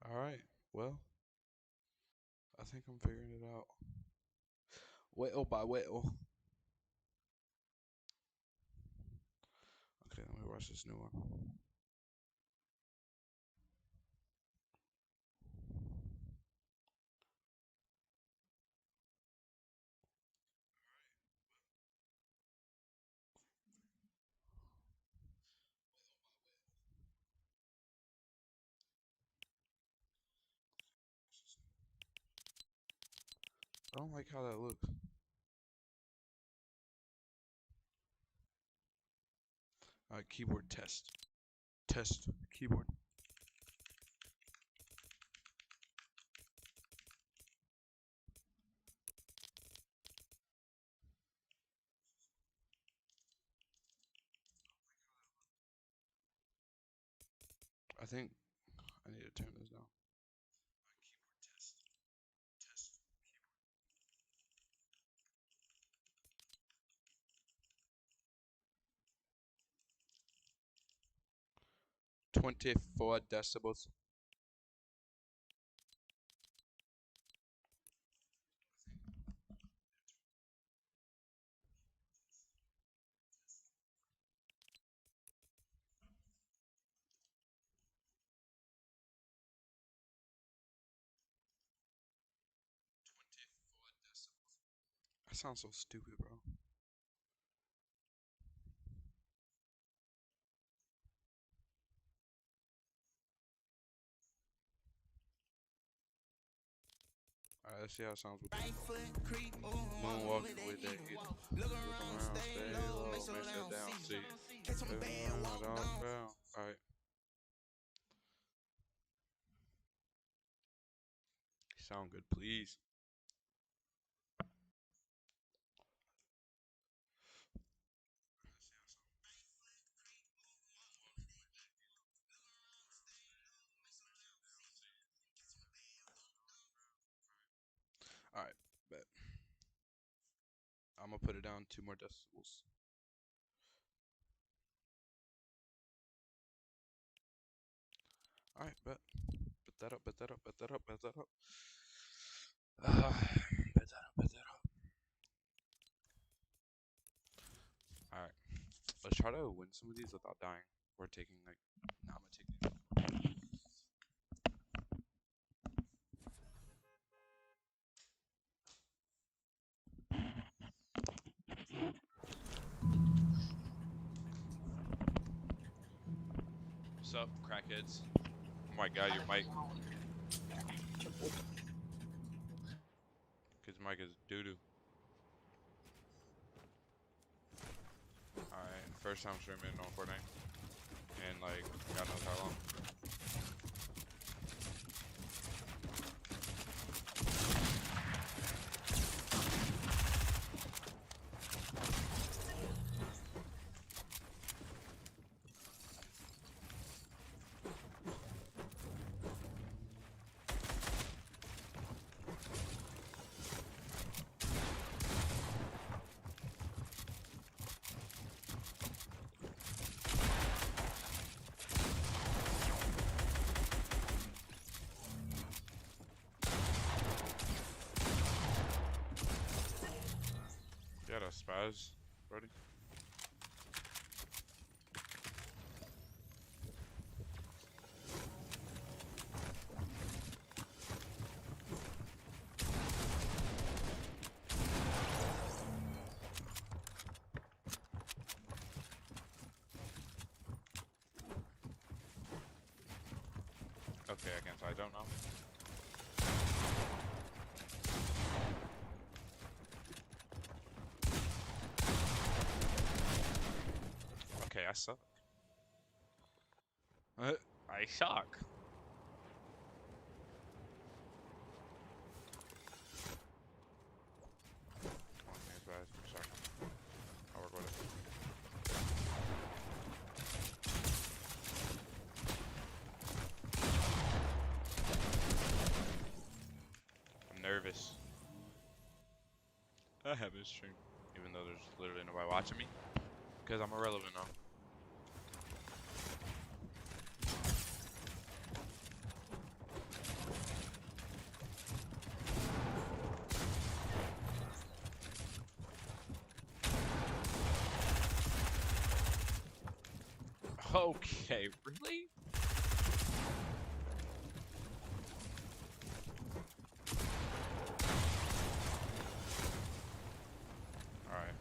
Alright, well, I think I'm figuring it out. Whittle by whittle. Okay, let me watch this new one. I don't like how that looks. Alright, keyboard test. Test keyboard. I think I need to turn this down. Keyboard test. Test. 24 decibels. That sounds so stupid, bro. Alright, let's see how it sounds with moonwalking with that either. Look around, stay low, make sure they don't see. Alright. Sound good, please. Alright, bet. I'm gonna put it down 2 more decibels. Alright, bet. Bet that up, bet that up, bet that up, bet that up. Bet that up, bet that up. Alright. Let's try to win some of these without dying. We're taking like nah, I'm gonna take it. What's up, crackheads? Oh my god, your mic. His mic is doo-doo. Alright, first time streaming on Fortnite. And like, God knows how long. You got a spaz, buddy? Okay, I guess I don't know. Okay, I suck. I suck. Come on, man, spaz. I'm sorry. I'll work with it. I'm nervous. I haven't streamed, even though there's literally nobody watching me, because I'm irrelevant now. Okay, really? Alright.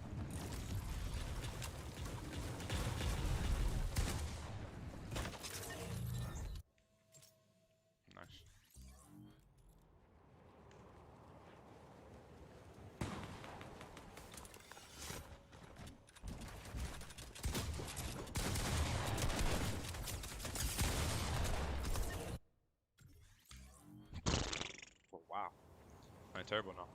Nice. Oh, wow. I'm terrible now.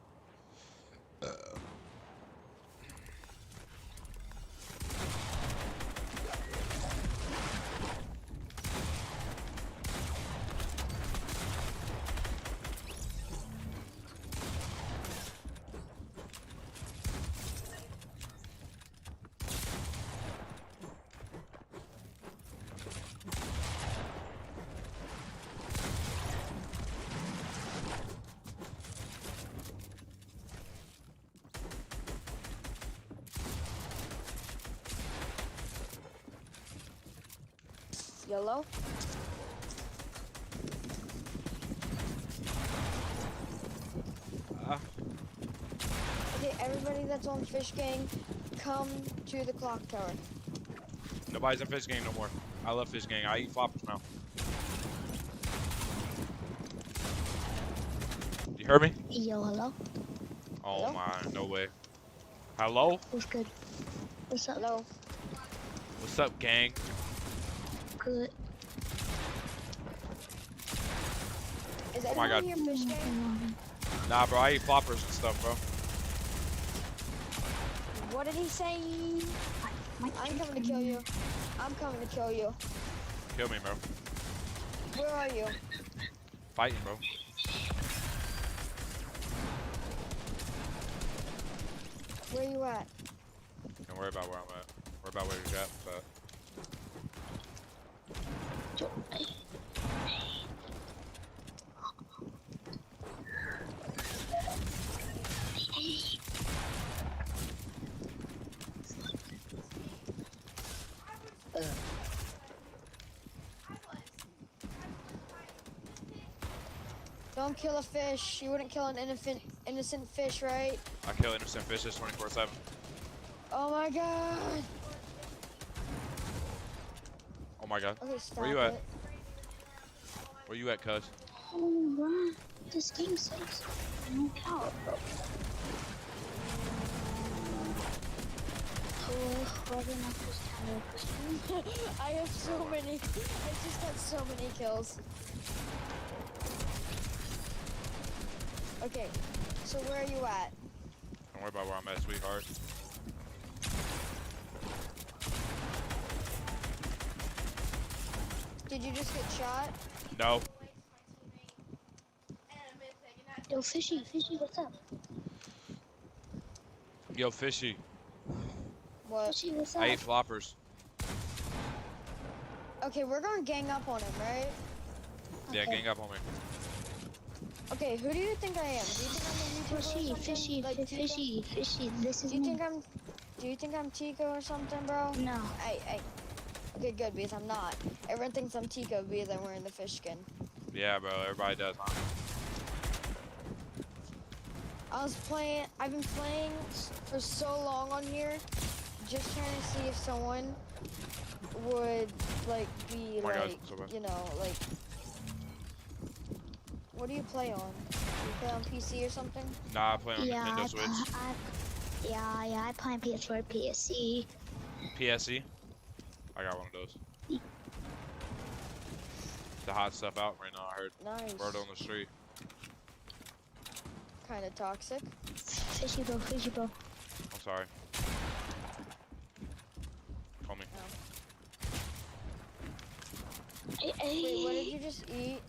Yellow. Okay, everybody that's on Fish Gang, come to the clock tower. Nobody's in Fish Gang no more. I love Fish Gang. I eat floppers now. You heard me? Yo, hello? Oh Hello? my, no way. Hello? What's good? What's up? Hello. What's up, gang? Good. Is Oh my everybody God. here Fish Gang? Nah, bro, I eat floppers and stuff, bro. What did he say? I'm coming to kill you. I'm coming to kill you. Kill me, bro. Where are you? Fighting, bro. Where you at? Don't worry about where I'm at. Worry about where you're at, but Don't kill a fish. You wouldn't kill an innocent fish, right? I kill innocent fishes 24/7. Oh my god. Oh my god. Okay, stop Where you at? it. Where you at, cuz? Oh, wow. This game says no power, bro. I have so many. I just got so many kills. Okay, so where are you at? Don't worry about where I'm at, sweetheart. Did you just get shot? No. Yo, Fishy, what's up? Yo, Fishy. What? Fishy, what's up? I eat floppers. Okay, we're gonna gang up on him, right? Yeah, Okay. gang up on me. Okay, who do you think I am? Do you think I'm a YouTuber or something? Like Tico? Fishy, this is Do you me. think I'm? Do you think I'm Tico or something, bro? No. Okay, good, because I'm not. Everyone thinks I'm Tico because I'm wearing the fish skin. Yeah, bro, everybody does, huh? I've been playing for so long on here, just trying to see if someone would, like, be, Oh my God, like, so bad. you know, like, what do you play on? Do you play on PC or something? Nah, I play on Yeah, Nintendo Switch. I play on PS4, PSC. PSE? I got one of those. The hot stuff out right now, I heard. Nice. Word on the street. Kind of toxic. Fishy, bro. I'm sorry. Call me. Wait, what did you just eat?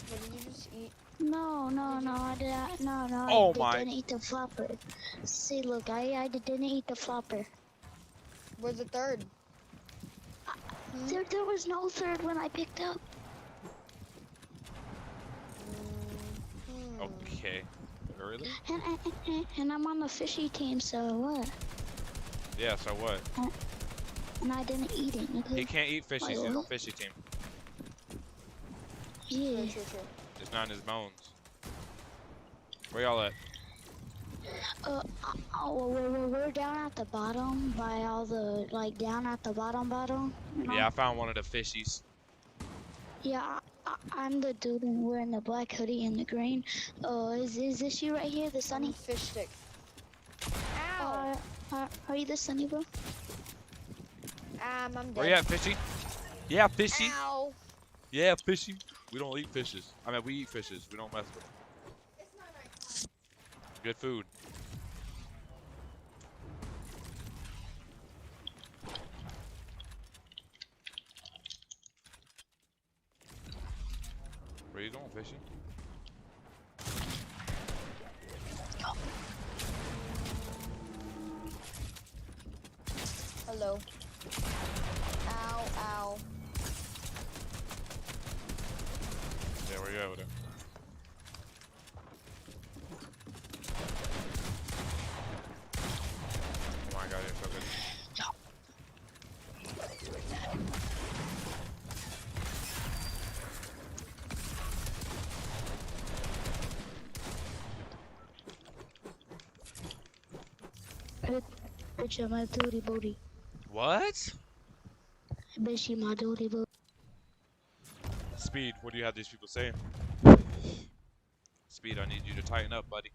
What did you just eat? No, I didn't. No, Oh I my. didn't eat the flopper. See, look, I didn't eat the flopper. Where's the third? There was no third when I picked up. Okay. Really? And I'm on the fishy team, so what? Yeah, so what? and I didn't eat it, nigga. He can't eat fishies. He's on fishy team. Yeah. True. It's not in his bones. Where y'all at? We're down at the bottom by all the, like, down at the bottom. You know? Yeah, I found one of the fishies. Yeah, I'm the dude wearing the black hoodie and the green. Is this you right here, the I'm Sunny? fish stick. Ow! Are you the Sunny, bro? I'm dead. Where you at, fishy? Yeah, fishy. Ow! Yeah, fishy. We don't eat fishes. I mean, we eat fishes. We don't mess with them. Good food. Where you going, fishy? Hello. Ow. Yeah, where you at with it? Oh my god, you're so good. Bitch, my duty booty. What? Bitch, my duty booty. Speed, what do you have these people saying? Speed, I need you to tighten up, buddy.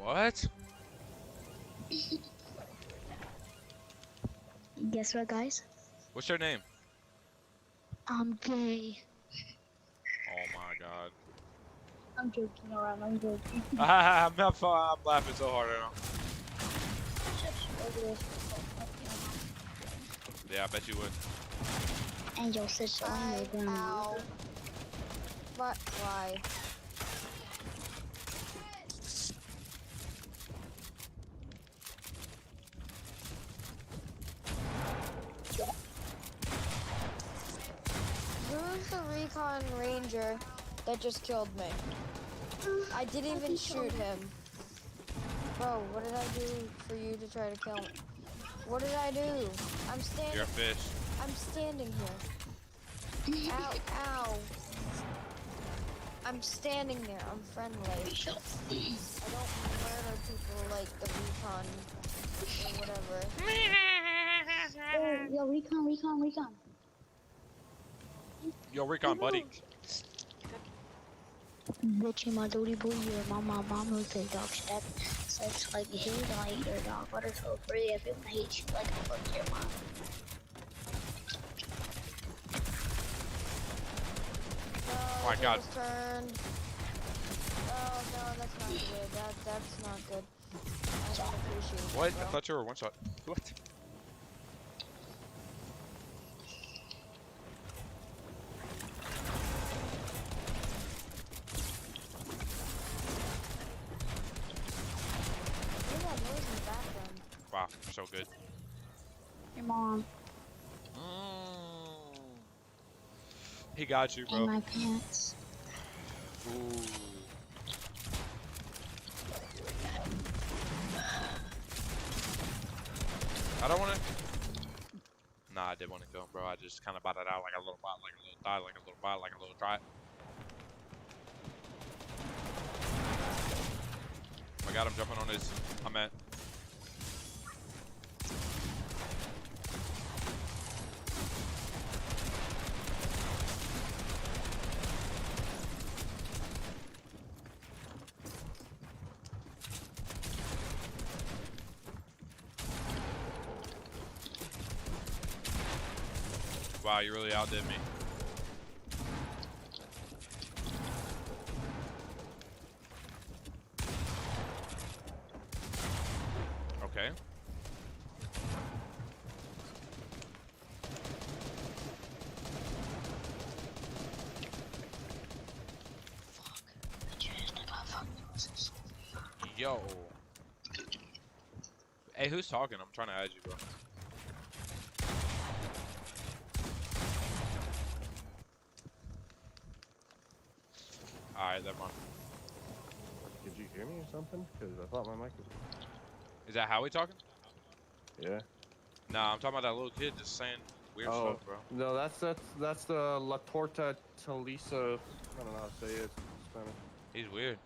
What? Guess what, guys? What's your name? I'm gay. Oh my god. I'm joking around. I'm joking. I'm not fun. I'm laughing so hard right now. Yeah, I bet you would. And your sister on your grandma. Ow. But why? Who's the recon ranger that just killed me? I didn't even shoot him. Bro, what did I do for you to try to kill me? What did I do? I'm standing. You're a fish. I'm standing here. Ow. I'm standing there. I'm friendly. I don't murder people like the recon or whatever. Oh, yo, recon. Yo, Recon, buddy. Bitch, my duty boy, your mama who's a dog shit. Says like you don't eat your dog butter so free. Everyone hates you like a fuck your mom. No, my God. Turned. Oh no, that's not good. That's not good. I don't appreciate it. What? I Bro. thought you were one shot. What? Look at that noise in the background. Wow, you're so good. Your mom He got you, in bro. my pants. Ooh. I don't want to. Nah, I did want to go, bro. I just kind of bought it out like a little bot, like a little die, like a little bot, like a little try. I got him jumping on his. I'm at. Wow, you really outdid me. Okay. Yo. Hey, who's talking? I'm trying to add you, bro. Alright, never mind. Did you hear me or something? Because I thought my mic was. Is that Howie talking? Yeah. Nah, I'm talking about that little kid just saying weird Oh, stuff, bro. no, that's the La Torta Talisa. I don't know how to say it. Spanish. He's weird.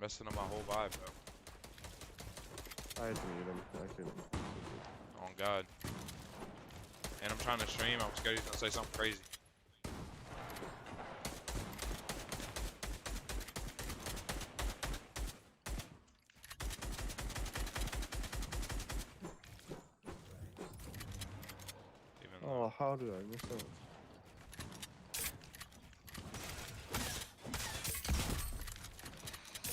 Messing up my whole vibe, bro. I had to mute him. I couldn't. Oh God. And I'm trying to stream. I'm scared he's gonna say something crazy. Even though Oh, how did I miss it?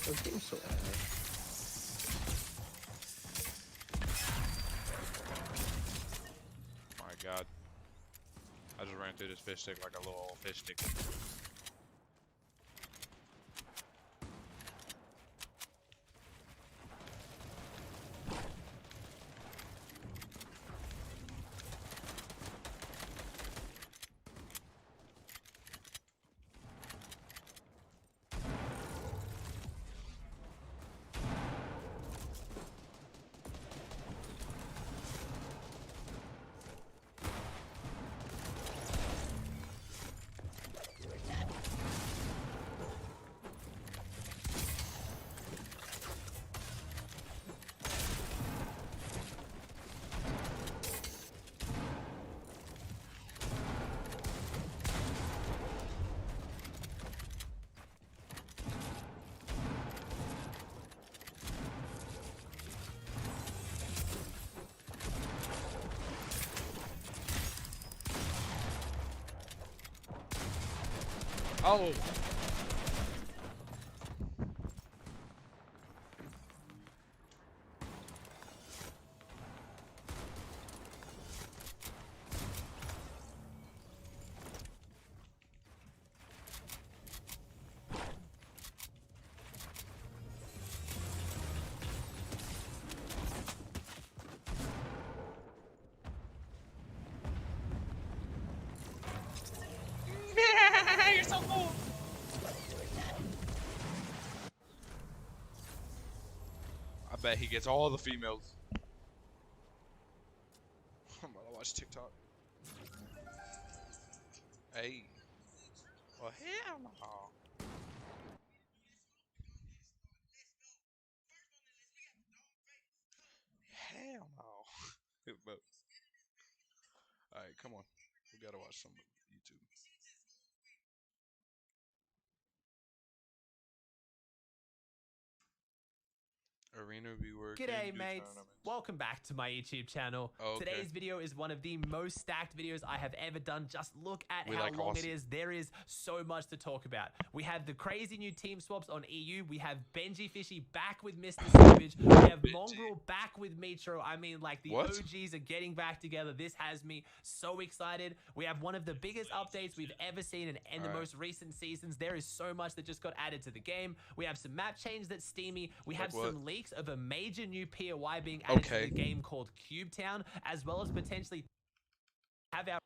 This game's so ass. my God. I just ran through this fish stick like a little old fish stick. Oh! You're so cool! I bet he gets all the females. I'm gonna watch TikTok. Hey. Well, hell no. Hell no. But, alright, come on. We gotta watch some YouTube. Arena rework. G'day mates, welcome back to my YouTube channel. Okay. Today's video is one of the most stacked videos I have ever done. Just look at We how like long awesome. it is. There is so much to talk about. We have the crazy new team swaps on EU. We have Benji Fishy back with Mr. Savage. We have Mongrel back with Mitro. I mean, like, the What? OGs are getting back together. This has me so excited. We have one of the biggest updates we've ever seen in the most recent seasons. There is so much that just got added to the game. We have some map changes that's steamy. We have what? some leaks of a major new POI being added to Okay. the game called Cube Town, as well as potentially have our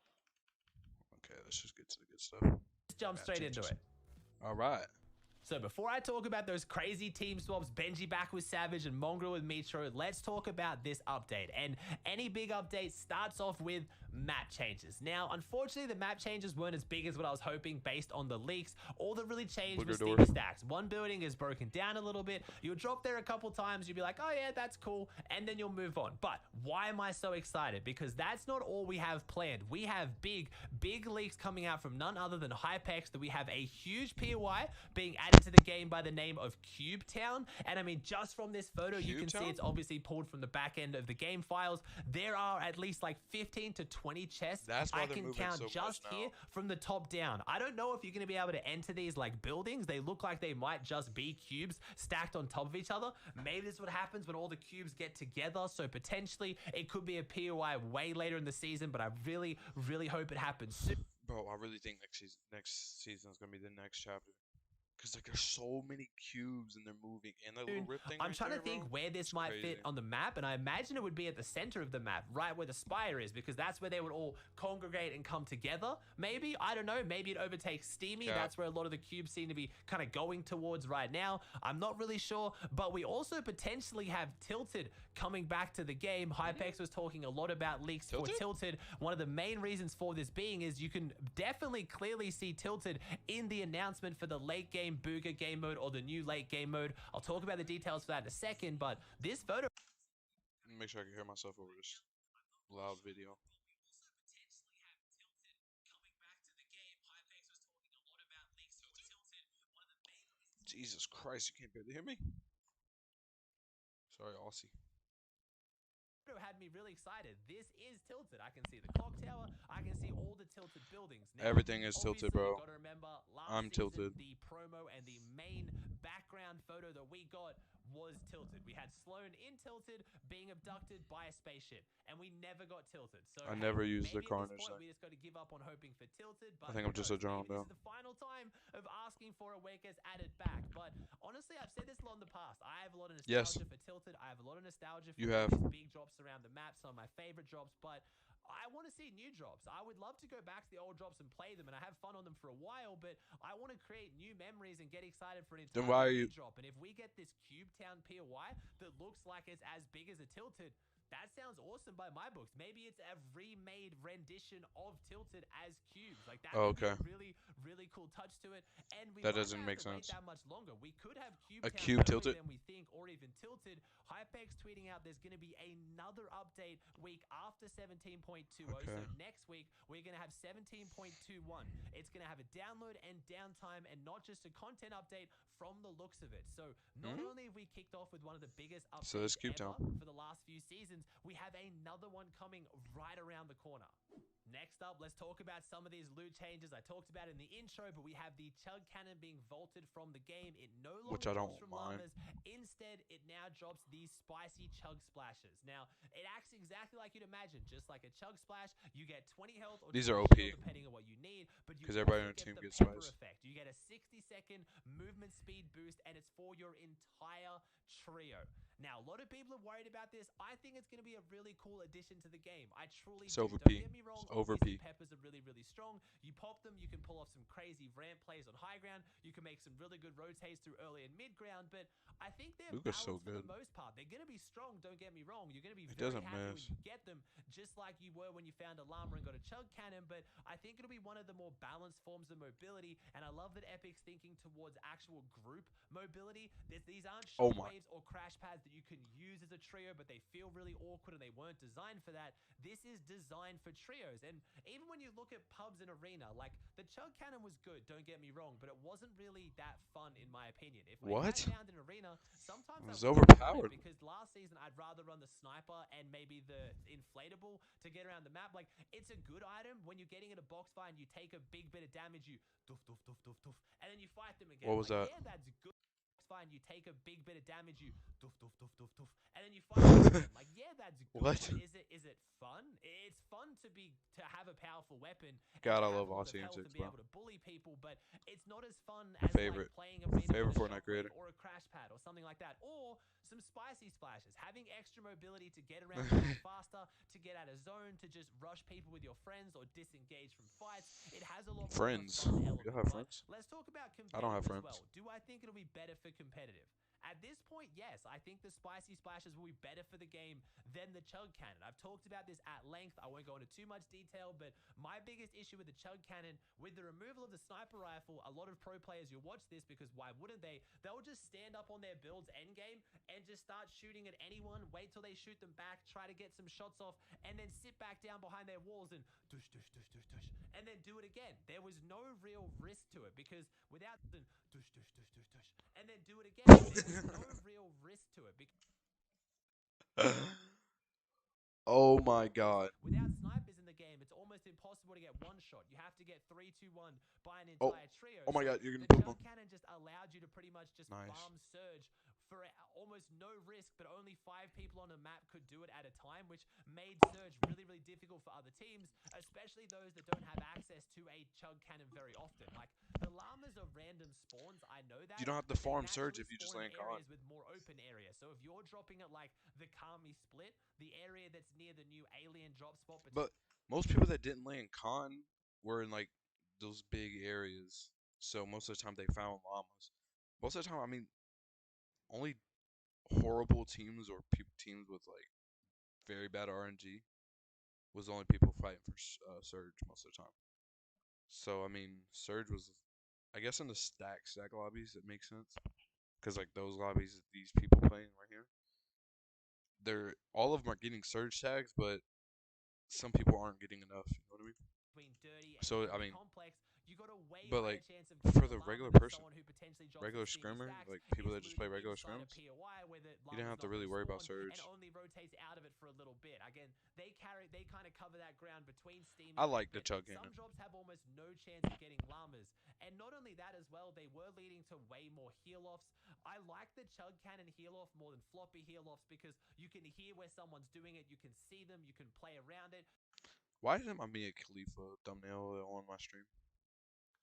Okay, let's just get to the good stuff. let's jump Map straight into changes. it. Alright. So before I talk about those crazy team swaps, Benji back with Savage and Mongrel with Mitro, let's talk about this update. And any big update starts off with map changes. Now, unfortunately, the map changes weren't as big as what I was hoping based on the leaks. All that really changed was Booger door. Steamy Stacks. One building is broken down a little bit. You'll drop there a couple times. You'll be like, oh yeah, that's cool. And then you'll move on. But why am I so excited? Because that's not all we have planned. We have big leaks coming out from none other than Hypex, that we have a huge POI being added to the game by the name of Cube Town. And I mean, just from this photo, you can see it's obviously pulled from the back end of the game files. There are at least like 15 to 20 chests That's why I they're can moving count so much just now. here from the top down. I don't know if you're going to be able to enter these like buildings. They look like they might just be cubes stacked on top of each other. Maybe this is what happens when all the cubes get together. So potentially it could be a POI way later in the season, but I really hope it happens soon. Bro, I really think next season is gonna be the next chapter. Cause like there's so many cubes and they're moving and that little rip thing. I'm right trying there, to think bro, where this it's might crazy. fit on the map, and I imagine it would be at the center of the map, right where the spire is, because that's where they would all congregate and come together. Maybe, I don't know, maybe it overtakes Steamy. Yeah. That's where a lot of the cubes seem to be kind of going towards right now. I'm not really sure, but we also potentially have Tilted coming back to the game. Hypex was talking a lot about leaks for Tilted. One of the main reasons for this being is you can definitely clearly see Tilted in the announcement for the late game Booga game mode or the new late game mode. I'll talk about the details for that in a second, but this photo... Make sure I can hear myself over this loud video. Jesus Christ, you can't barely hear me? Sorry, Aussie. had me really excited. This is Tilted. I can see the clock tower. I can see all the Tilted buildings. Now, everything is Tilted, bro. Gotta remember, last I'm season, Tilted. The promo and the main background photo that we got was Tilted. We had Sloan in Tilted being abducted by a spaceship, and we never got Tilted. So I never used the maybe at this Carnage point, thing. we just got to give up on hoping for Tilted. But I think I'm just a drone maybe now. this is the final time of asking for it where it gets added back. But honestly, I've said this a lot in the past. I have a lot of nostalgia for Tilted. I have a lot of nostalgia for these big drops around the map, some of my favorite drops, but I want to see new drops. I would love to go back to the old drops and play them, and I have fun on them for a while, but I want to create new memories and get excited for an entire new drop. And if we get this Cube Town POI that looks like it's as big as a Tilted, that sounds awesome by my books. Maybe it's a remade rendition of Tilted as cubes. Like that would be a really, really cool touch to it. And we that doesn't make sense. That much longer. We could have Cube Tilted than we think, or even Tilted. Hypex tweeting out there's going to be another update week after 17.20. So next week we're going to have 17.21. It's going to have a download and downtime, and not just a content update from the looks of it. So not only have we kicked off with one of the biggest updates ever for the last few seasons, we have another one coming right around the corner. Next up, let's talk about some of these loot changes I talked about in the intro, but we have the Chug Cannon being vaulted from the game. It no longer drops from llamas. Instead, it now drops these spicy Chug Splashes. Now, it acts exactly like you'd imagine, just like a Chug Splash. You get 20 health or these are OP depending on what you need, but you everybody on the team gets pepper effect. You get a 60-second movement speed boost, and it's for your entire trio. Now, a lot of people are worried about this. I think it's going to be a really cool addition to the game. I truly do. Don't get me wrong. Peppers are really, really strong. You pop them, you can pull off some crazy ramp plays on high ground. You can make some really good rotates through early and mid ground, but I think they're balanced for the most part. They're going to be strong, don't get me wrong. You're going to be very happy when you get them, just like you were when you found a llama and got a Chug Cannon, but I think it'll be one of the more balanced forms of mobility, and I love that Epic's thinking towards actual group mobility. These aren't shockwaves or crash pads that you can use as a trio, but they feel really awkward and they weren't designed for that. This is designed for trios, and even when you look at pubs and arena, like the Chug Cannon was good, don't get me wrong, but it wasn't really that fun in my opinion. If I found an arena, sometimes it was overpowered because last season I'd rather run the sniper and maybe the inflatable to get around the map. Like, it's a good item when you're getting in a box fight and you take a big bit of damage, you doof doof doof doof doof, and then you fight them again. What was that? Yeah, that's good. Fine, you take a big bit of damage, you doof doof doof doof doof, and then you fight them. Like, yeah, that's good. What? Is it fun? It's fun to have a powerful weapon. God, I love Aussie and M6, be bro. able to bully people, but it's not as fun as favorite. Like playing a favorite Fortnite creator, or a crash pad or something like that, or some spicy splashes. Having extra mobility to get around faster, to get out of zone, to just rush people with your friends or disengage from fights. It has a lot more friends. You have friends? Let's talk about competitive. I don't have friends. Well. Do I think it'll be better for competitive? At this point, yes, I think the spicy splashes will be better for the game than the Chug Cannon. I've talked about this at length. I won't go into too much detail, but my biggest issue with the Chug Cannon, with the removal of the sniper rifle, a lot of pro players, you'll watch this because why wouldn't they? They'll just stand up on their build's endgame and just start shooting at anyone, wait till they shoot them back, try to get some shots off, and then sit back down behind their walls and tush, tush, tush, tush, tush, and then do it again. There was no real risk to it because without the tush, tush, tush, tush, tush, and then do it again, there's no real risk to it. Oh my god. Without snipers in the game, it's almost impossible to get one shot. You have to get 3, 2, 1 by an entire trio. Oh my god, you're gonna the boom. Chug Cannon just allowed you to pretty much just farm surge for almost no risk, but only 5 people on a map could do it at a time, which made Surge really, really difficult for other teams, especially those that don't have access to a chug cannon very often. Like, the llamas are random spawns, I know that. You don't have to but they farm Surge naturally if you just spawn land in Khan. areas with more open areas. So if you're dropping at like the Kami split, the area that's near the new alien drop spot, But most people that didn't land Khan were in like those big areas. So most of the time they found llamas. Most of the time, I mean, only horrible teams or teams with like very bad RNG was the only people fighting for Surge most of the time. So I mean, Surge was, I guess, in the stack lobbies. It makes sense because like those lobbies, these people playing right here, they're all of them are getting Surge tags, but some people aren't getting enough. You know what I mean? between dirty and So I mean, complex, you got a way but higher like chance of for getting the a regular llama than person, someone who potentially drops regular in sneaky scrimmer, stacks, like people is that just play looting regular inside a scrims, POI where the you don't llama's have to not really gonna worry about spawn Surge. and only rotates out of it for a little bit. Again, they kind of cover that ground between Steam I and like the Epic. chug Some cannon. jobs have almost no chance of getting llamas, and not only that as well, they were leading to way more heal offs. I like the chug cannon heal off more than floppy heal offs because you can hear where someone's doing it, you can see them, you can play around it. Why isn't my Mia Khalifa thumbnail on my stream?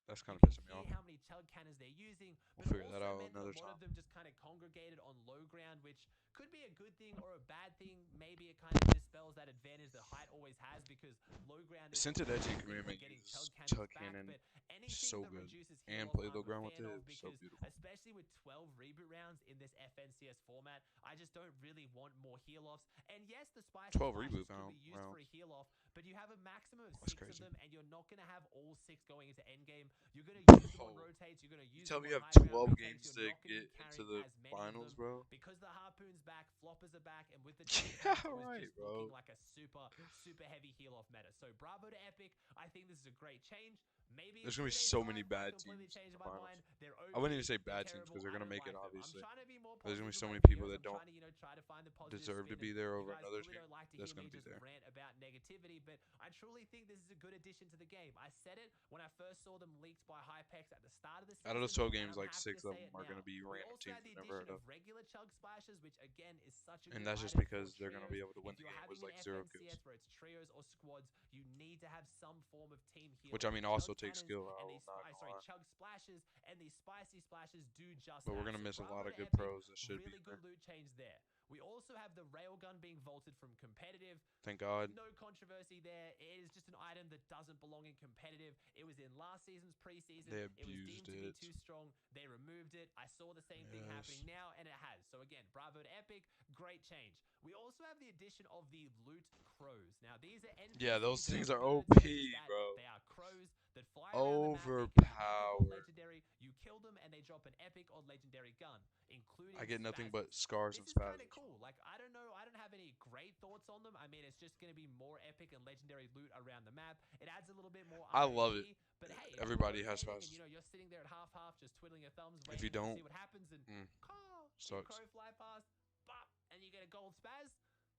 That's kind of You can pissing me hear off. how many chug cannons they're using, We'll but it figure that also out meant that another a lot time. of them just kind of congregated on low ground, which could be a good thing or a bad thing. Maybe it kind of dispels that advantage that height always has because low ground is Since it always edgy good Career for make getting uses chug chug cannons cannon back, but anything so that good reduces and heal play off, low I'm ground a with fan it. of It's so because beautiful. especially with 12 reboot rounds in this FNCS format, I just don't really want more heal offs. And yes, the spicy 12 splashes reboot could be used for a rounds. heal off, but you have a maximum of That's 6 of crazy. them, and you're not going to have all 6 going into endgame. You're going to use them on Oh. rotates, you're going to You use tell them me you on have high ground 12 retakes, games you're to not going to get be into carrying the as many finals, of them. bro. Because the Harpoon's back, Floppers are back, and with the Yeah, it was right, just bro. looking like a super heavy heal off meta. So bravo to Epic. I think this is a great change. Maybe There's in gonna be 2 days' so many time, I bad completely teams change in the my finals. mind. They're I wouldn't even OP, say they're bad teams terrible, because they're I gonna don't make it, like them. obviously. I'm trying to be more There's positive gonna be so with many my people videos. that I'm don't trying to, try to find the positive deserve to spin, be and there you over guys another clearly team. don't like to That's hear me gonna be just there. rant about negativity, but I truly think this is a good addition to the game. I said it when I first saw them leaked by Hypex at the start of the season. Out of those 12 and games, I'm like happy 6 to of say them it are now. gonna be We random also teams had the we've never addition heard of of. regular chug splashes, which again is such a And good that's just item because for they're gonna be trios. able to win If the you're game with having like an 0 FNCS kills. where it's trios or squads, you need to have some form of team heal. Which I mean Chug also takes cannons skill. and I'm these not gonna lie. chug splashes and these spicy splashes do just But that. we're gonna So miss a bravo lot of to good Epic. pros that should be Really in good there. loot change there. We also have the railgun being vaulted from competitive. Thank God. No controversy there. It is just an item that doesn't belong in competitive. It was in last season's preseason. They It was deemed abused to be it. too strong. They removed it. I saw the same thing happening now, and it has. So again, bravo to Epic. Great change. We also have the addition of the loot crows. Now these are NPCs. Yeah, those that things are are birds, OP, just that bro. They are crows that fly around the map. They can be epic or Overpowered. legendary. You kill them, and they drop an epic or legendary gun, including I get nothing spasms. but scars This and is kind of spasms. cool. Like, I don't know. I don't have any great thoughts on them. I mean, it's just going to be more epic and legendary loot around the map. It adds a little bit more I love it. RNG, but hey, if Everybody you're has rotating spasms. and, you're sitting there at half, just twiddling your thumbs, If you waiting to don't, see what happens, and caw, see a sucks. crow fly past, bop, and you get a gold spaz.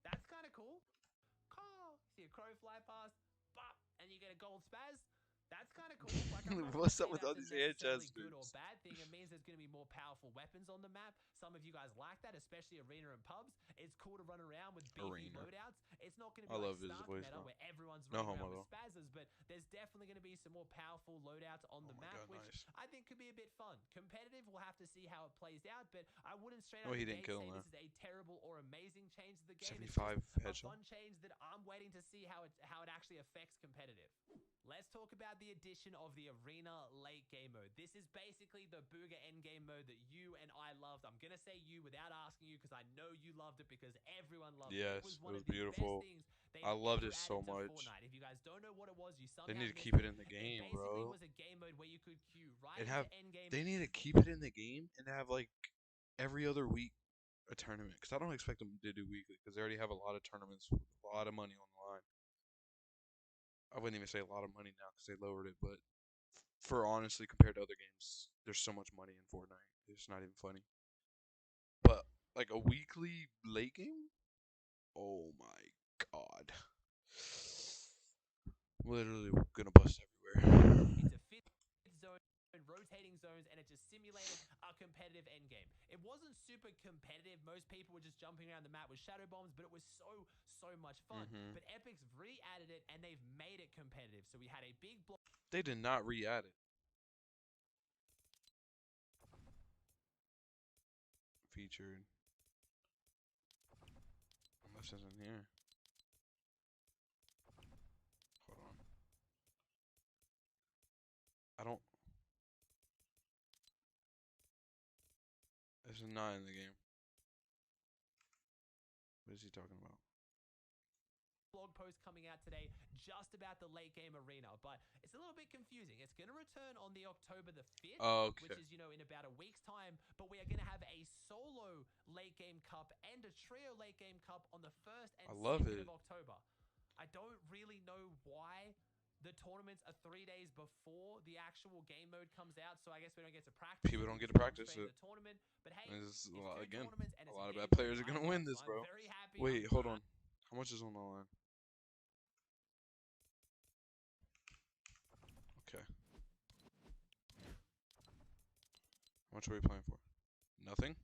That's kind of cool. Caw, see a crow fly past, bop, and you get a gold spaz. That's kind of cool. Like, I'm not What's gonna up say with all that's these a hand necessarily chest good or dudes? bad thing. It means there's going to be more powerful weapons on the map. Some of you guys like that, especially arena and pubs. It's cool to run around with beefy Arena. loadouts. It's not going to be I like love his Stark voice, meta though. where everyone's No running homo, around with though. spazzers, but there's definitely going to be some more powerful loadouts on the Oh my map, God, which nice. I think could be a bit fun. Competitive, we'll have to see how it plays out, but I wouldn't straight out No, he the didn't gate kill say him, this is a terrible or amazing change to the game. It's 75 just a headshot. fun change that I'm waiting to see how it actually affects competitive. Let's talk about the addition of the Arena late game mode. This is basically the Booga endgame mode that you and I loved. I'm going to say you without asking you because I know you loved it because everyone loved it. Yes, It was it one was of the beautiful. best things I loved ever it so added to much. Fortnite. If you guys don't know what it was, you somehow They need to missed keep it in the It game, basically bro. was a game mode where you could queue right And into have endgame. they need to keep it in the game and have like every other week a tournament because I don't expect them to do weekly because they already have a lot of tournaments with a lot of money on the line. I wouldn't even say a lot of money now because they lowered it, but for honestly compared to other games, there's so much money in Fortnite. It's not even funny. But like a weekly late game, oh my God, literally gonna bust everywhere. It's a fifth zone rotating zones, and it just simulated a competitive endgame. It wasn't super competitive. Most people were just jumping around the map with shadow bombs, but it was so much fun. But Epic's re-added it, and they've made it competitive. So we had a big block. They did not re-add it. Featured. Unless it's in here. Hold on. I don't. This is not in the game. What is he talking about? Blog post coming out today just about the late game arena, but it's a little bit confusing. It's going to return on the October the 5th, Okay. which is, in about a week's time, but we are going to have a solo late game cup and a trio late game cup on the 1st and I love 2nd it. of October. I don't really know why the tournaments are 3 days before the actual game mode comes out, so I guess we don't get to practice. People it. don't We get to just jump practice straight it. into the tournament, but hey, This is, it's two again, tournaments and a it's lot of game bad players mode are gonna I win love, this, so bro. I'm very happy. Wait, hold on. How much is on the line? Okay. How much are we playing for? Nothing?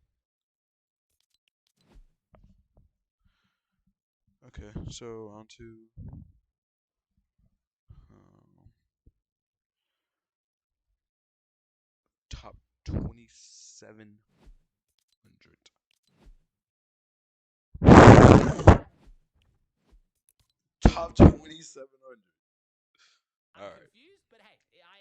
Okay, so on to top 2,700. Top 2,700. I'm All right. confused, but hey,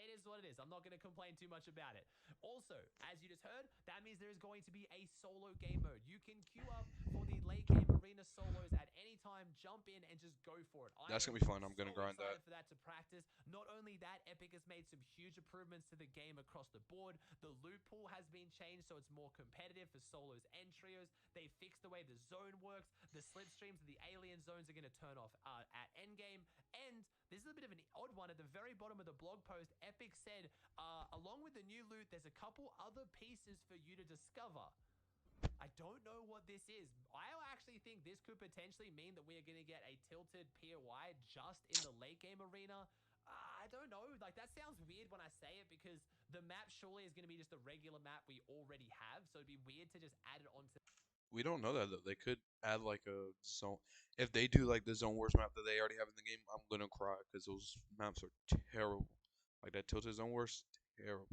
it is what it is. I'm not going to complain too much about it. Also, as you just heard, that means there is going to be a solo game mode. You can queue up for the late game arena solos at any time, jump in and just go for it. That's gonna be fun. I'm gonna grind that. For that to practice. Not only that, Epic has made some huge improvements to the game across the board. The loot pool has been changed so it's more competitive for solos and trios. They fixed the way the zone works. The slipstreams of the alien zones are going to turn off at endgame. And this is a bit of an odd one. At the very bottom of the blog post, Epic said, along with the new loot, there's a couple other pieces for you to discover. I don't know what this is. I actually think this could potentially mean that we are going to get a tilted POI just in the late game arena. I don't know. Like, that sounds weird when I say it because the map surely is going to be just a regular map we already have. So it'd be weird to just add it onto. We don't know that though. They could add like a zone. If they do like the Zone Wars map that they already have in the game, I'm gonna cry because those maps are terrible. Like that Tilted Zone Wars, terrible.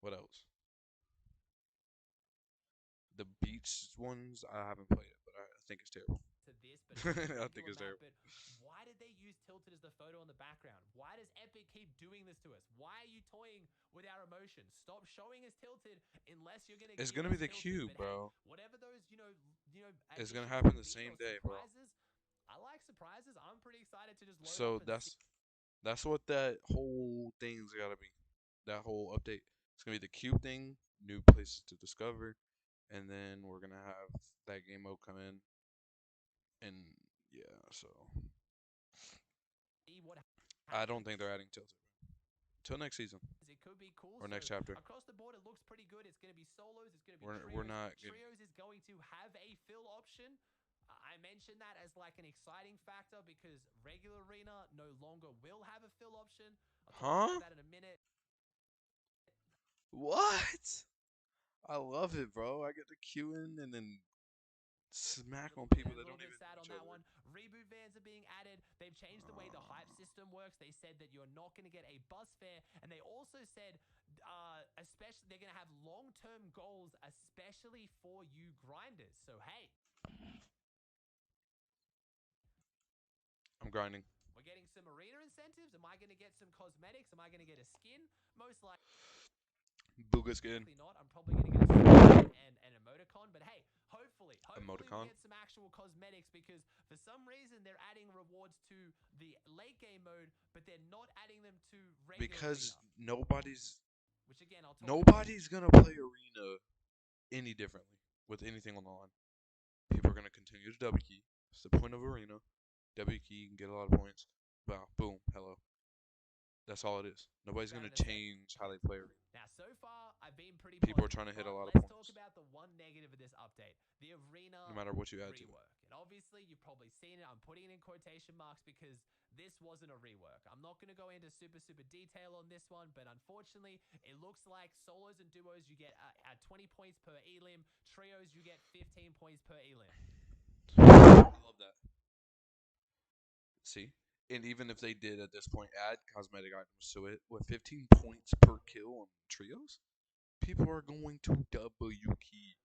What else? The beach ones, I haven't played it, but I think it's terrible. To this, but I think it's terrible. But why did they use Tilted as the photo in the background? Why does Epic keep doing this to us? Why are you toying with our emotions? Stop showing us Tilted unless you're gonna. It's give gonna us be the Tilted. cube, But bro. Hey, whatever those, It's gonna additions happen will the be, same or day, bro. surprises, I like surprises. I'm pretty excited to just load So up and see. that's what that whole thing's gotta be. That whole update. It's gonna be the cube thing, new places to discover, and then we're gonna have that game mode come in. And yeah, so what I don't think they're adding Tilted. Till next season it could be cool. or next So chapter. across the board, it looks pretty good. It's going to be solos. It's going to be We're trios. not getting. Trios is going to have a fill option. I mentioned that as like an exciting factor because regular arena no longer will have a fill option. I'll talk about that in a minute. What? I love it, bro. I get to queue in and then smack on people that don't even sad know on each that other. one. Reboot vans are being added. They've changed the way the hype system works. They said that you're not going to get a bus fare, and they also said, especially they're going to have long-term goals, especially for you grinders. So hey, I'm grinding. we're getting some arena incentives. Am I going to get some cosmetics? Am I going to get a skin? Most likely Booga skin. not. I'm probably going to get a skin and an emoticon. But hey, hopefully Emoticon. we get some actual cosmetics because for some reason they're adding rewards to the late game mode, but they're not adding them to regular Because arena, nobody's which again I'll talk about. nobody's gonna play arena any differently with anything on the line. People are gonna continue to W key. It's the point of arena. W key, you can get a lot of points. Wow, boom, hello. That's all it is. Nobody's Round gonna of 7. change how they play arena. Now, so far, I've been pretty People are positive, trying to hit a but lot of let's talk points. about the one negative of this update. The arena No matter what you add to it. rework. And obviously, you've probably seen it. I'm putting it in quotation marks because this wasn't a rework. I'm not going to go into super detail on this one, but unfortunately, it looks like solos and duos, you get 20 points per elim. Trios, you get 15 points per elim. I love that. See? And even if they did at this point add cosmetic items to it, with 15 points per kill on trios, people are going to W key.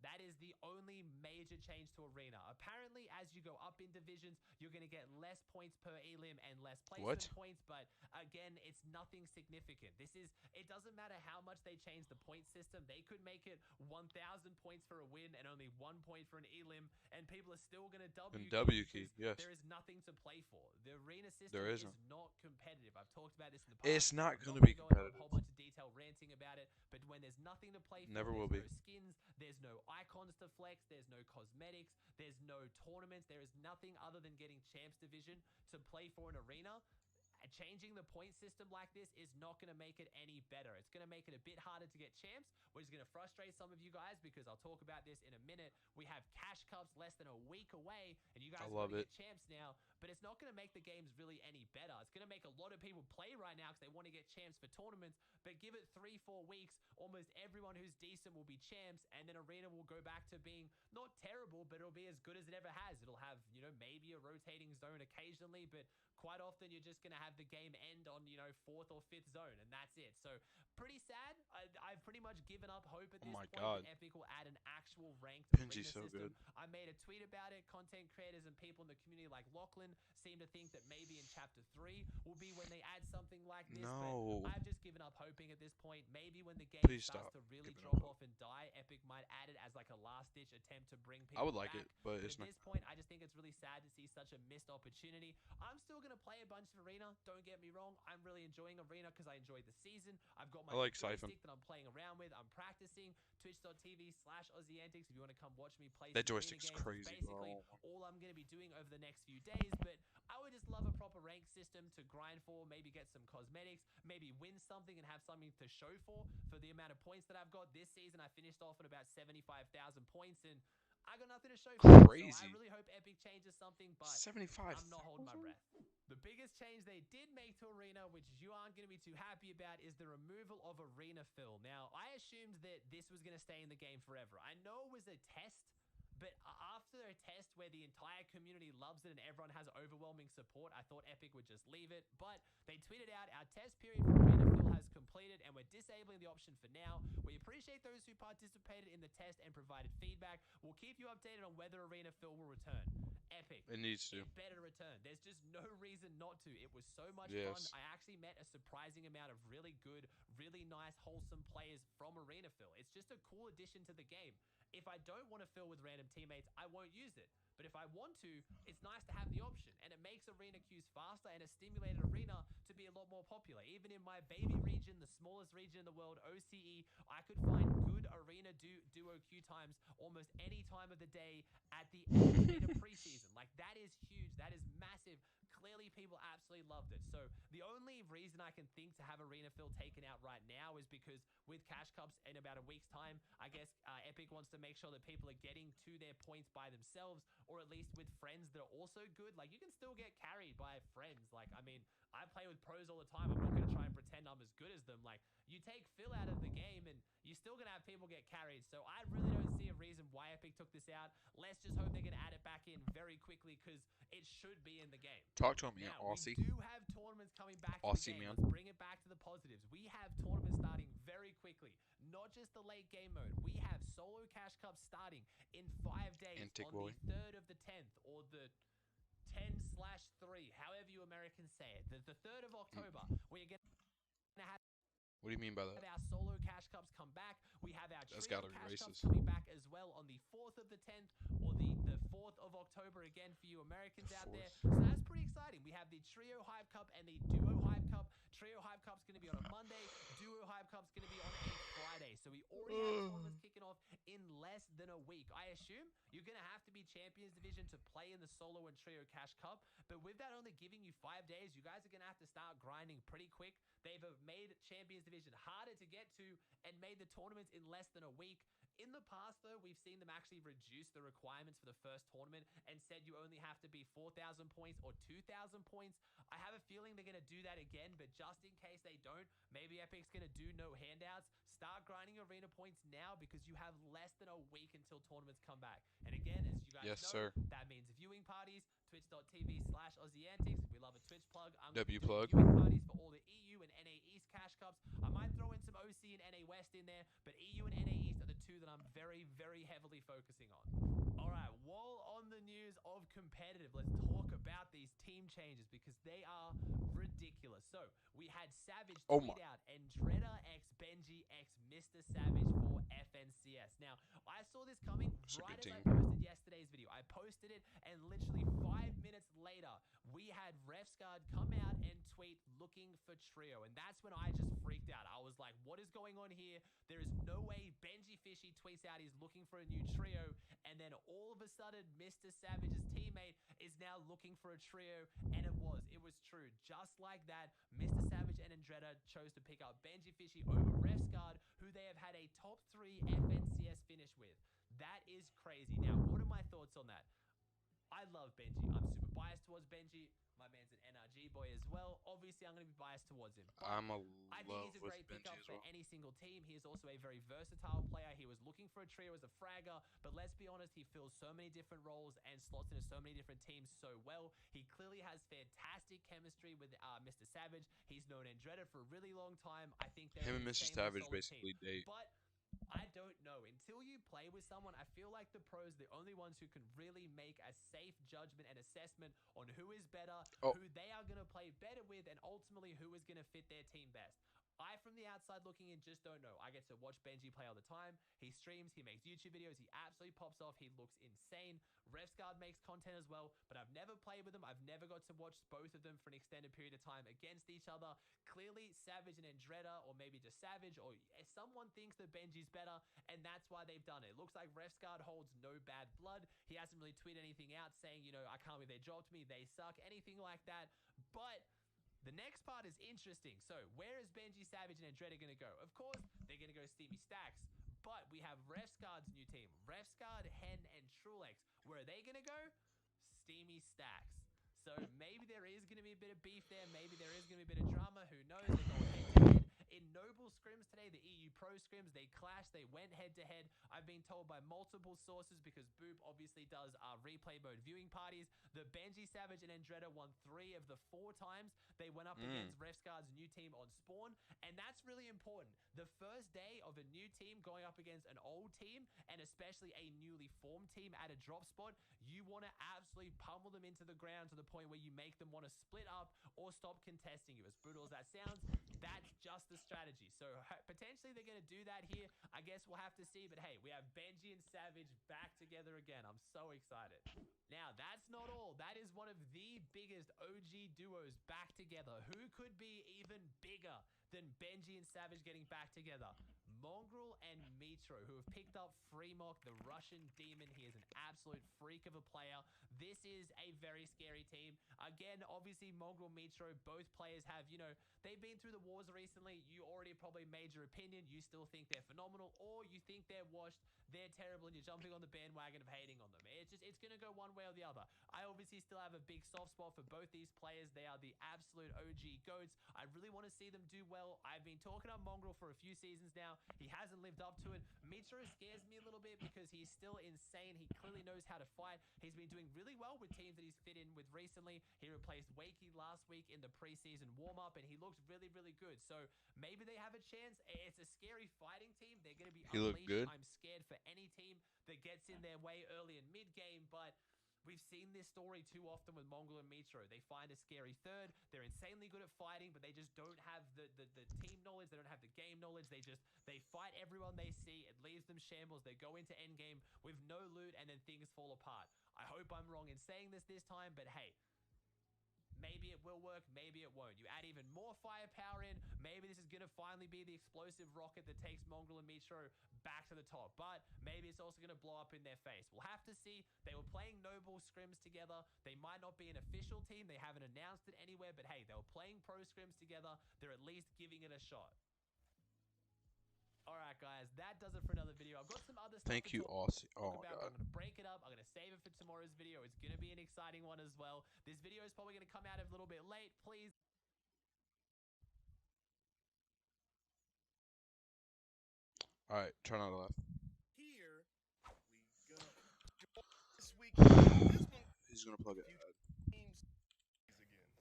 That is the only major change to Arena. Apparently, as you go up in divisions, you're going to get less points per elim and less placement points, but again, it's nothing significant. It doesn't matter how much they change the point system. They could make it 1,000 points for a win and only 1 point for an elim, and people are still going to W key, yes. There is nothing to play for. The Arena system There is isn't. not competitive. I've talked about this in the past. It's not I'm going to be go into competitive. a whole bunch of detail ranting about it, but when there's nothing to play for, Never will there's be. no skins, there's no icons to flex, there's no cosmetics, there's no tournaments, there is nothing other than getting Champs Division to play for an arena. Changing the point system like this is not going to make it any better. It's going to make it a bit harder to get champs, which is going to frustrate some of you guys because I'll talk about this in a minute. We have cash cups less than a week away, and you guys want to get champs now, but it's not going to make the games really any better. It's going to make a lot of people play right now because they want to get champs for tournaments, but give it 3-4 weeks, almost everyone who's decent will be champs, and then Arena will go back to being not terrible, but it'll be as good as it ever has. It'll have, maybe a rotating zone occasionally, but quite often you're just going to have the game end on, 4th or 5th zone, and that's it. So pretty sad. I've pretty much given up hope at this point that Epic will add an actual ranked arena system. Good. I made a tweet about it. Content creators and people in the community like Lachlan seem to think that maybe in Chapter 3 will be when they add something like this, No. but I've just given up hoping at this point. Maybe when the game starts to really drop off and die, Epic might add it as like a last-ditch attempt to bring people I would like back. it, but At this point, I just think it's really sad to see such a missed opportunity. I'm still going to play a bunch of Arena. Don't get me wrong. I'm really enjoying Arena because I enjoyed the season. I've got my joystick that I'm playing around with. I'm practicing. Twitch.tv/AussieAntics if you want to come watch me play. That joystick's crazy, basically all I'm going to be doing over the next few days, but I would just love a proper rank system to grind for, maybe get some cosmetics, maybe win something and have something to show for the amount of points that I've got. This season, I finished off at about 75,000 points, and I got nothing to show for it. So I really hope Epic changes something, but 75. I'm not holding my breath. The biggest change they did make to Arena, which you aren't going to be too happy about, is the removal of Arena Fill. Now, I assumed that this was going to stay in the game forever. I know it was a test, but after a test where the entire community loves it and everyone has overwhelming support, I thought Epic would just leave it. But they tweeted out, our test period for Arena Fill has completed and we're disabling the option for now. We appreciate those who participated in the test and provided feedback. We'll keep you updated on whether Arena Fill will return. Epic. It needs to. It better return. There's just no reason not to. It was so much fun. I actually met a surprising amount of really good, really nice, wholesome players from Arena Fill. It's just a cool addition to the game. If I don't want to fill with random teammates, I won't use it. But if I want to, it's nice to have the option. And it makes arena queues faster and has stimulated Arena to be a lot more popular. Even in my baby region, the smallest region in the world, OCE, I could find good arena duo queue times almost any time of the day at the arena preseason. Like, that is huge. That is massive. Clearly, people absolutely loved it. So the only reason I can think to have Arena Fill taken out right now is because with Cash Cups in about a week's time, I guess Epic wants to make sure that people are getting to their points by themselves, or at least with friends that are also good. Like, you can still get carried by friends. Like, I mean, I play with pros all the time. I'm not going to try and pretend I'm as good as them. Like, you take Phil out of the game and you're still going to have people get carried. So I really don't see a reason why Epic took this out. Let's just hope they're going to add it back in very quickly because it should be in the game. Talk to him, now, Aussie. We do have tournaments coming back to Aussie, the game. man. Let's bring it back to the positives. We have tournaments starting very quickly. Not just the late game mode. We have solo Cash Cups starting in 5 days on the 3rd of the 10th or the 10/3, however you Americans say it. The 3rd of October, we're going to have. What do you mean by that? Our solo Cash Cups come back. We have our That's trio gotta be Cash Cups racist. coming back as well on the 4th of the 10th or the 4th of October again for you Americans out there. 4th. So that's pretty exciting. We have the Trio Hype Cup and the Duo Hype Cup. Trio Hype Cup's going to be on a Monday. Duo Hype Cup's going to be on a Friday. So we already have tournaments kicking off in less than a week. I assume you're going to have to be Champions Division to play in the Solo and Trio Cash Cup. But with that only giving you 5 days, you guys are going to have to start grinding pretty quick. They've made Champions Division harder to get to and made the tournaments in less than a week. In the past, though, we've seen them actually reduce the requirements for the first tournament and said you only have to be 4,000 points or 2,000 points. I have a feeling they're going to do that again, but just in case they don't, maybe Epic's going to do no handouts. Start grinding arena points now because you have less than a week until tournaments come back. And again, as you guys Yes, know, sir. that means viewing parties, twitch.tv/AussieAntics. We love a Twitch plug. I'm gonna be W doing plug. viewing parties for all the EU and NA East Cash Cups. I might throw in some OC and NA West in there, but EU and NA East are the two that I'm very, very heavily focusing on. All right, while on the news of competitive, let's talk about these team changes because they are ridiculous. So we had Savage Oh tweet my. out Andretta x Benji x Mr. Savage for FNCS. Now, I saw this coming It's a right good as I team. posted yesterday's video. I posted it, and literally 5 minutes later, we had Refsguard come out and tweet looking for Trio. And that's when I just freaked out. I was like, what is going on here? There is no way Benji Fishy tweets out he's looking for a new Trio. And then all of a sudden, Mr. Savage's teammate is now looking for a Trio. And it was true. Just like that, Mr. Savage and Andretta chose to pick up Benji Fishy over Refsguard, who they have had a top 3 FNCS finish with. That is crazy. Now, what are my thoughts on that? I love Benji. I'm super biased towards Benji. My man's an NRG boy as well. Obviously, I'm going to be biased towards him. But I'm a I think love he's a with great pickup Benji as for well. any single team. He is also a very versatile player. He was looking for a trio as a fragger, but let's be honest, he fills so many different roles and slots into so many different teams so well. He clearly has fantastic chemistry with Mr. Savage. He's known Andretta for a really long time. I think they're Him an and Mr. insanely Savage solid basically team. date. But I don't know. Until you play with someone, I feel like the pros, the only ones who can really make a safe judgment and assessment on who is better, Oh. who they are going to play better with, and ultimately who is going to fit their team best. I, from the outside looking in, just don't know. I get to watch Benji play all the time. He streams, he makes YouTube videos, he absolutely pops off, he looks insane. Refsguard makes content as well, but I've never played with them. I've never got to watch both of them for an extended period of time against each other. Clearly, Savage and Andretta, or maybe just Savage, or someone thinks that Benji's better, and that's why they've done it. It looks like Refsguard holds no bad blood. He hasn't really tweeted anything out saying, you know, I can't believe they dropped me, they suck, anything like that. But the next part is interesting. So where is Benji, Savage, and Andretta going to go? Of course, they're going to go Steamy Stacks. But we have Refsguard's new team. Refsguard, Hen, and Trulex. Where are they going to go? Steamy Stacks. So maybe there is going to be a bit of beef there. Maybe there is going to be a bit of drama. Who knows? They're going head-to-head. In Noble scrims today, the EU Pro scrims, they clashed. They went head-to-head. I've been told by multiple sources, because Boop obviously does replay mode viewing parties, that Benji, Savage, and Andretta won 3 of the 4 times they went up against Refsguard's new team on Spawn. And that's really important. The first day of a new team going up against an old team, and especially a newly formed team at a drop spot, you want to absolutely pummel them into the ground to the point where you make them want to split up or stop contesting you. As brutal as that sounds, that's just the strategy. So potentially they're going to do that here. I guess we'll have to see. But hey, we have Benji and Savage back together again. I'm so excited. Now, that's not all. That is one of the biggest OG duos back together. Who could be even bigger than Benji and Savage getting back together? Mongrel and Mitro, who have picked up Fremok, the Russian demon. He is an absolute freak of a player. This is a very scary team. Again, obviously, Mongrel, Mitro, both players have, you know, they've been through the wars recently. You already probably made your opinion. You still think they're phenomenal, or you think they're washed, they're terrible, and you're jumping on the bandwagon of hating on them. It's going to go one way or the other. I obviously still have a big soft spot for both these players. They are the absolute OG GOATs. I really want to see them do well. I've been talking up Mongrel for a few seasons now. He hasn't lived up to it. Mitro scares me a little bit because he's still insane. He clearly knows how to fight. He's been doing really well with teams that he's fit in with recently. He replaced Wakey last week in the preseason warm-up, and he looked really, really good. So maybe they have a chance. It's a scary fighting team. They're going to be He looked unleashed. good. I'm scared for any team that gets in their way early and mid-game, but we've seen this story too often with Mongrel and Mitro. They find a scary third. They're insanely good at fighting, but they just don't have the team knowledge. They don't have the game knowledge. They fight everyone they see. It leaves them shambles. They go into endgame with no loot, and then things fall apart. I hope I'm wrong in saying this time, but hey, maybe it will work, maybe it won't. You add even more firepower in, maybe this is going to finally be the explosive rocket that takes Mongraal and Mitro back to the top. But maybe it's also going to blow up in their face. We'll have to see. They were playing Noble scrims together. They might not be an official team. They haven't announced it anywhere. But hey, they were playing pro scrims together. They're at least giving it a shot. All right, guys, that does it for another video. I've got some other stuff Thank to you, talk Aussie. Oh my about. god. I'm going to break it up. I'm going to save it for tomorrow's video. It's going to be an exciting one as well. This video is probably going to come out a little bit late. Please. All right, try not to laugh. Here we go. This week, this one He's gonna plug it. teams again.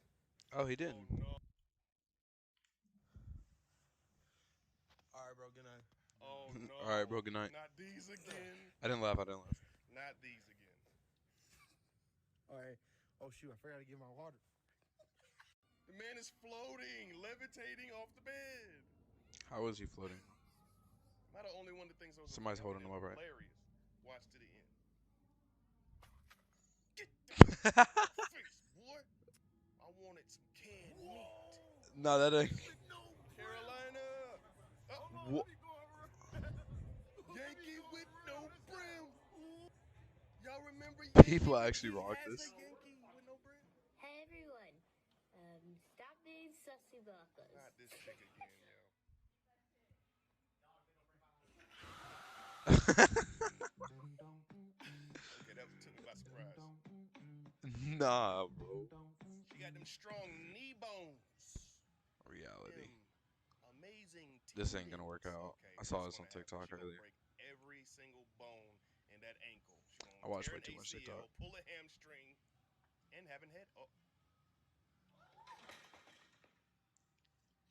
Oh, he didn't. Oh, no. All right, bro. Good night. Oh no. All right, bro. Good night. Not these again. I didn't laugh. I didn't laugh. Not these again. All right. Oh shoot! I forgot to get my water. The man is floating, levitating off the bed. How is he floating? Am I the only one that thinks those are Somebody's funny holding and him up, right? hilarious? Watch to the end. Get the face, boy. I wanted some canned meat. No, that ain't. Carolina. What? Yankee with no brim. Y'all remember People actually Yankee rock has this. a Yankee with no brim? Hey everyone, stop being sussy buckers. Not this chick again, yo. Okay, that took me by surprise. Nah, bro. She got them strong knee bones. Reality. Them amazing. This ain't gonna work tendons. out. Okay, I saw what's this on gonna happen? TikTok She gonna earlier. break every single bone in that ankle. She gonna I watch tear way an too much ACL, TikTok. pull a hamstring, and having head. Oh.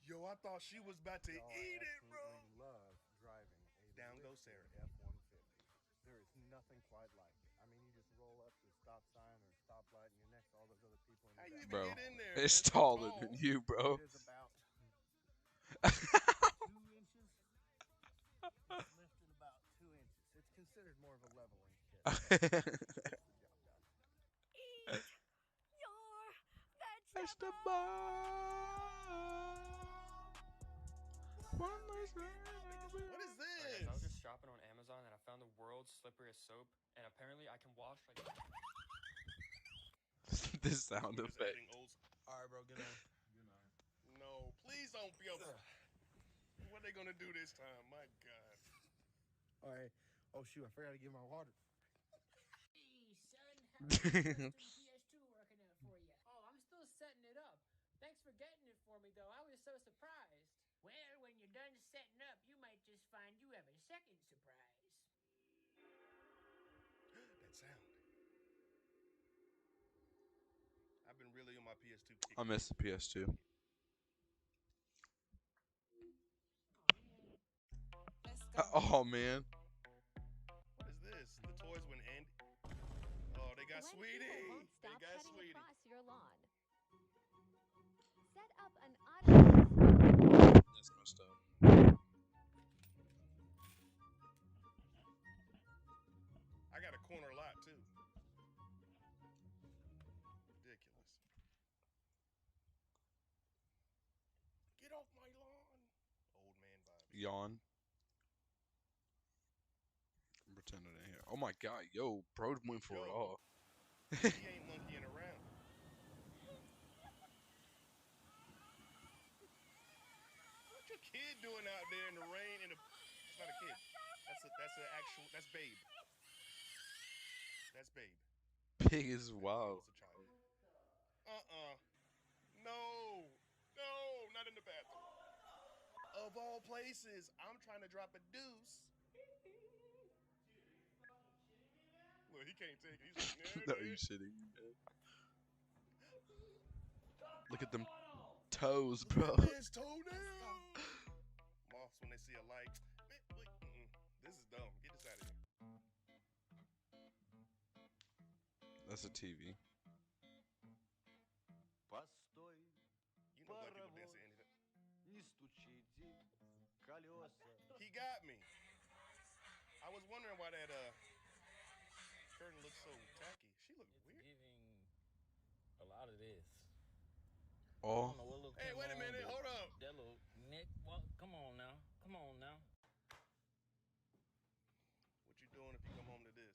Yo, I thought she was about to eat it, bro. Love driving a Down goes Lister Sarah. F-150. There is nothing quite like it. I mean, you just roll up to a stop sign or a stoplight, and you're next to all those other people. How you even Bro, get in there? it's man? So taller tall. than you, bro. It is about 2 inches. It's lifted about 2 inches. It's considered more of a leveling kit. Gets the job done. Eat your What is this? I was just shopping on Amazon and I found the world's slipperiest soap, and apparently I can wash like. This sound Just effect. adding old. All right, bro. Good night. No, please don't be over. What they gonna do this time? My God. All right. Oh shoot! I forgot to get my water. Hey, son, how's the PS2 working out for you? Oh, I'm still setting it up. Thanks for getting it for me, though. I was so surprised. Well, when you're done setting up, you might just find you have a second surprise. That sound. I've been really on my PS2 kick. I miss the PS2. Oh man. What is this? The toys when Andy. Oh, they got Sweetie. They got Sweetie. Across your lawn. Set up an auto. That's messed up. I got a corner lot too. Ridiculous. Get off my lawn. Old man vibes. Yawn. I'm pretending to hear. Oh my god, yo, bro went for it Yo. all. He ain't monkeying around. What your kid doing out there in the rain? It's not a kid. That's Babe. That's Babe. Big as wow. It's a child. No, not in the bathroom. Of all places, I'm trying to drop a deuce. Look, he can't take it. He's No, like, you shitting me, man. Look at them toes, bro. His toenail. Moths when they see a light. Man, look, this is dumb. Get this out of here. That's a TV. Постой, You know black people dance to anything. не стучите колеса. He got me. I was wondering why that so tacky. She look It's weird. giving a lot of this. I Oh, don't know what little Hey, came wait a on, minute. but Hold up. that little neck walk. Come on now. Come on now. What you doing if you come home to this?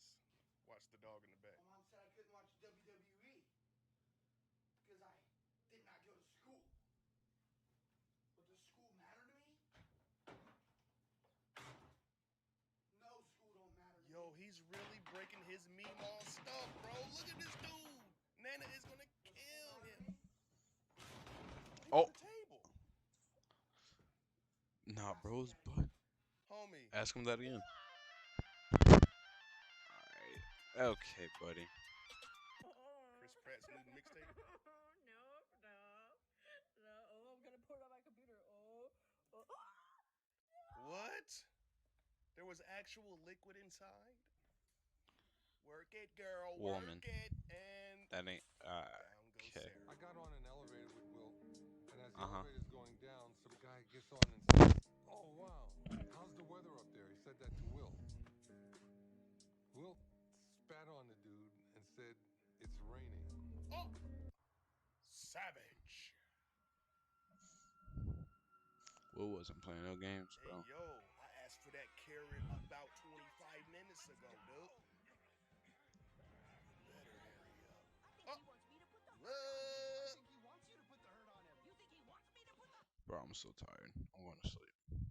Watch the dog in the back. My mom said I couldn't watch WWE because I did not go to school. But does school matter to me? No, school don't matter to Yo, me. he's really breaking his Meemaw stuff, bro. Look at this dude. Nana is gonna kill him. Leave Oh. the table. nah, bros. But Homie. ask him that again. Alright. Okay, buddy. Chris Pratt's new mixtape. No. Oh, I'm gonna put it on my computer. What? There was actual liquid inside? Work it, girl. Woman. Work it. And That ain't. down goes Okay. Sarah. I got on an elevator with Will, and as the Uh-huh. elevator's going down, some guy gets on and says, "Oh wow, how's the weather up there?" He said that to Will. Will spat on the dude and said, "It's raining." Oh! Savage. Will wasn't playing no games, Hey, bro. yo, I asked for that carrot about 25 minutes ago, dude. Better hurry up. What? Bro, I'm so tired. I'm going to sleep.